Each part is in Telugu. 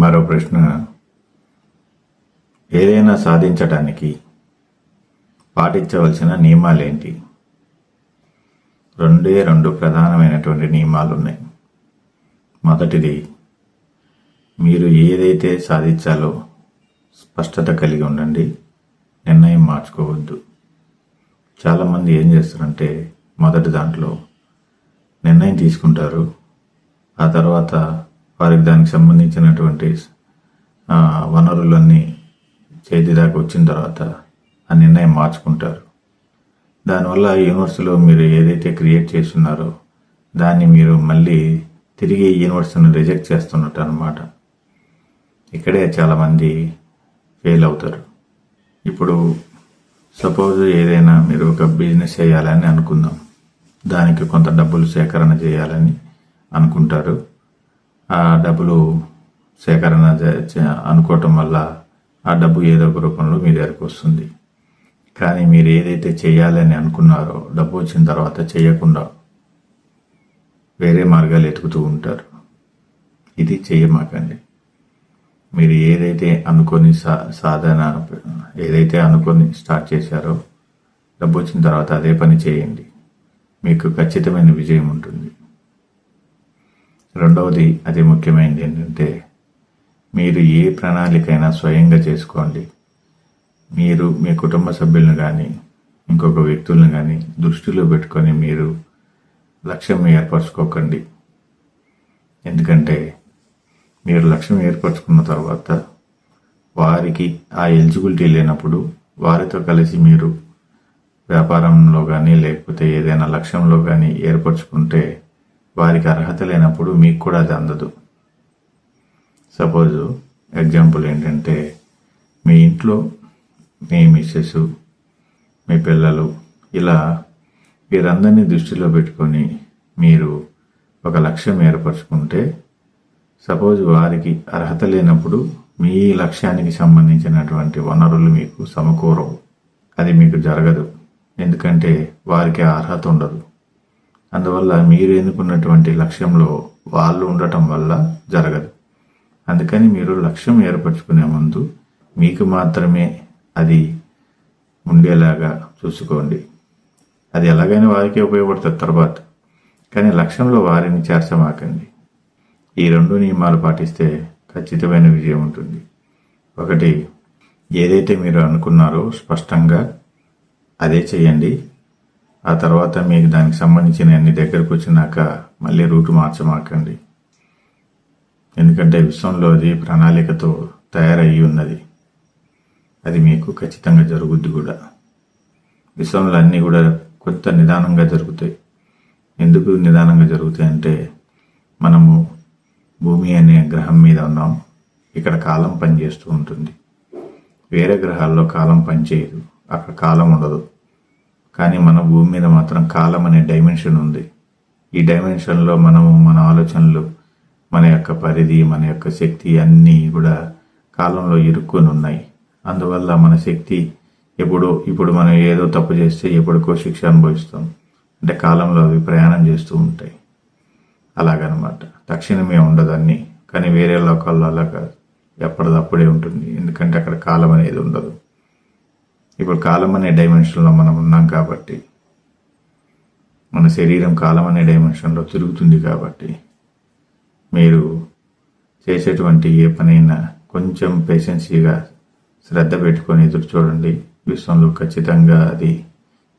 మరో ప్రశ్న, ఏదైనా సాధించటానికి పాటించవలసిన నియమాలేంటి? రెండు ప్రధానమైనటువంటి నియమాలు ఉన్నాయి. మొదటిది, మీరు ఏదైతే సాధించాలో స్పష్టత కలిగి ఉండండి, నిర్ణయం మార్చుకోవద్దు. చాలామంది ఏం చేస్తారంటే మొదటి దాంట్లో నిర్ణయం తీసుకుంటారు, ఆ తర్వాత వారికి దానికి సంబంధించినటువంటి వనరులన్నీ చేతి దాకా వచ్చిన తర్వాత ఆ నిర్ణయం మార్చుకుంటారు. దానివల్ల యూనివర్స్లో మీరు ఏదైతే క్రియేట్ చేస్తున్నారో దాన్ని మీరు మళ్ళీ తిరిగి యూనివర్స్ని రిజెక్ట్ చేస్తున్నట్టు అనమాట. ఇక్కడే చాలామంది ఫెయిల్ అవుతారు. ఇప్పుడు సపోజ్ ఏదైనా మీరు ఒక బిజినెస్ చేయాలని అనుకుందాం, దానికి కొంత డబ్బులు సేకరణ చేయాలని అనుకుంటారు. ఆ డబ్బులు సేకరణ అనుకోవటం వల్ల ఆ డబ్బు ఏదో ఒక రూపంలో మీ దగ్గరకు వస్తుంది. కానీ మీరు ఏదైతే చేయాలని అనుకున్నారో డబ్బు వచ్చిన తర్వాత చేయకుండా వేరే మార్గాలు ఎతుకుతూ ఉంటారు. ఇది చేయమాకండి. మీరు ఏదైతే అనుకొని ఏదైతే అనుకొని స్టార్ట్ చేశారో డబ్బు వచ్చిన తర్వాత అదే పని చేయండి, మీకు ఖచ్చితమైన విజయం ఉంటుంది. రెండవది, అతి ముఖ్యమైనది ఏంటంటే, మీరు ఏ ప్రణాళికైనా స్వయంగా చేసుకోండి. మీరు మీ కుటుంబ సభ్యులను కానీ ఇంకొక వ్యక్తులను కానీ దృష్టిలో పెట్టుకొని మీరు లక్ష్యం ఏర్పరచుకోకండి. ఎందుకంటే మీరు లక్ష్యం ఏర్పరచుకున్న తర్వాత వారికి ఆ ఎలిజిబిలిటీ లేనప్పుడు వారితో కలిసి మీరు వ్యాపారంలో కానీ లేకపోతే ఏదైనా లక్ష్యంలో కానీ ఏర్పరచుకుంటే వారికి అర్హత లేనప్పుడు మీకు కూడా అది అందదు. సపోజ్ ఎగ్జాంపుల్ ఏంటంటే, మీ ఇంట్లో మీ మిస్సెస్, మీ పిల్లలు, ఇలా వీరందరినీ దృష్టిలో పెట్టుకొని మీరు ఒక లక్ష్యం ఏర్పరచుకుంటే సపోజ్ వారికి అర్హత లేనప్పుడు మీ లక్ష్యానికి సంబంధించినటువంటి వనరులు మీకు సమకూరవు. అది మీకు జరగదు, ఎందుకంటే వారికి అర్హత ఉండదు. అందువల్ల మీరు ఎన్నుకున్నటువంటి లక్ష్యంలో వాళ్ళు ఉండటం వల్ల జరగదు. అందుకని మీరు లక్ష్యం ఏర్పరచుకునే ముందు మీకు మాత్రమే అది ఉండేలాగా చూసుకోండి. అది ఎలాగైనా వారికి ఉపయోగపడుతుంది తర్వాత, కానీ లక్ష్యంలో వారిని చేర్చమాకండి. ఈ 2 నియమాలు పాటిస్తే ఖచ్చితమైన విజయం ఉంటుంది. ఒకటి, ఏదైతే మీరు అనుకున్నారో స్పష్టంగా అదే చేయండి. ఆ తర్వాత మీకు దానికి సంబంధించిన అన్ని దగ్గరకు వచ్చినాక మళ్ళీ రూటు మార్చమాకండి. ఎందుకంటే విశ్వంలో అది ప్రణాళికతో తయారయ్యి ఉన్నది. అది మీకు ఖచ్చితంగా జరుగుద్ది కూడా. విశ్వంలో అన్నీ కూడా కొంత నిదానంగా జరుగుతాయి. ఎందుకు నిదానంగా జరుగుతాయి అంటే, మనము భూమి అనే గ్రహం మీద ఉన్నాం. ఇక్కడ కాలం పనిచేస్తూ ఉంటుంది. వేరే గ్రహాల్లో కాలం పనిచేయదు, అక్కడ కాలం ఉండదు. కానీ మన భూమి మీద మాత్రం కాలం అనే డైమెన్షన్ ఉంది. ఈ డైమెన్షన్లో మనము మన ఆలోచనలు, మన యొక్క పరిధి, మన యొక్క శక్తి అన్నీ కూడా కాలంలో ఇరుక్కొని ఉన్నాయి. అందువల్ల మన శక్తి ఇప్పుడు మనం ఏదో తప్పు చేస్తే ఎప్పటికో శిక్ష అనుభవిస్తాం. అంటే కాలంలో అవి ప్రయాణం చేస్తూ ఉంటాయి. అలాగనమాట. తక్షణమే ఉండదు అన్నీ. కానీ వేరే లోకాల్లో అలా కాదు, ఎప్పటిదప్పుడే ఉంటుంది. ఎందుకంటే అక్కడ కాలం అనేది ఉండదు. ఇప్పుడు కాలం అనే డైమెన్షన్లో మనం ఉన్నాం కాబట్టి, మన శరీరం కాలం అనే డైమెన్షన్లో తిరుగుతుంది కాబట్టి, మీరు చేసేటువంటి ఏ పనైనా కొంచెం పేషెన్సీగా శ్రద్ధ పెట్టుకొని ఎదురు చూడండి. విశ్వంలో ఖచ్చితంగా అది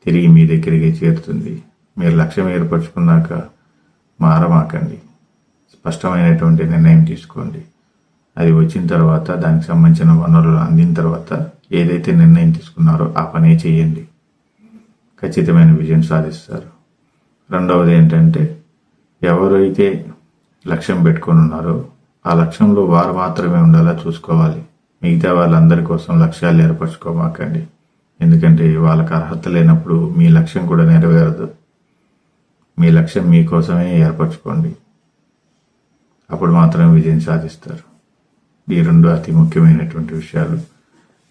తిరిగి మీ దగ్గరికి చేరుతుంది. మీరు లక్ష్యం ఏర్పరచుకున్నాక మారమాకండి. స్పష్టమైనటువంటి నిర్ణయం తీసుకోండి. అది వచ్చిన తర్వాత దానికి సంబంధించిన వనరులు అందిన తర్వాత ఏదైతే నిర్ణయం తీసుకున్నారో ఆ పనే చేయండి. ఖచ్చితమైన విజయం సాధిస్తారు. రెండవది ఏంటంటే, ఎవరైతే లక్ష్యం పెట్టుకొని ఉన్నారో ఆ లక్ష్యంలో వారు మాత్రమే ఉండేలా చూసుకోవాలి. మిగతా వాళ్ళందరి కోసం లక్ష్యాలు ఏర్పరచుకోమాకండి. ఎందుకంటే వాళ్ళకి అర్హత లేనప్పుడు మీ లక్ష్యం కూడా నెరవేరదు. మీ లక్ష్యం మీకోసమే ఏర్పరచుకోండి. అప్పుడు మాత్రమే విజయం సాధిస్తారు. ఈ 2 అతి ముఖ్యమైనటువంటి విషయాలు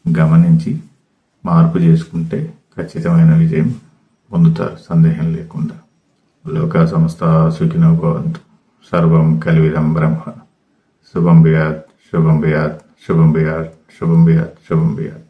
గమనించి మార్పు చేసుకుంటే ఖచ్చితమైన విజయం పొందుతారు, సందేహం లేకుండా. లోకా సమస్త సుఖినో భవంతు. సర్వం కల్విదం బ్రహ్మ. శుభం భూయాత్. శుభం బియాత్ శుభం బియాత్ శుభం బియాత్ శుభం బియాత్.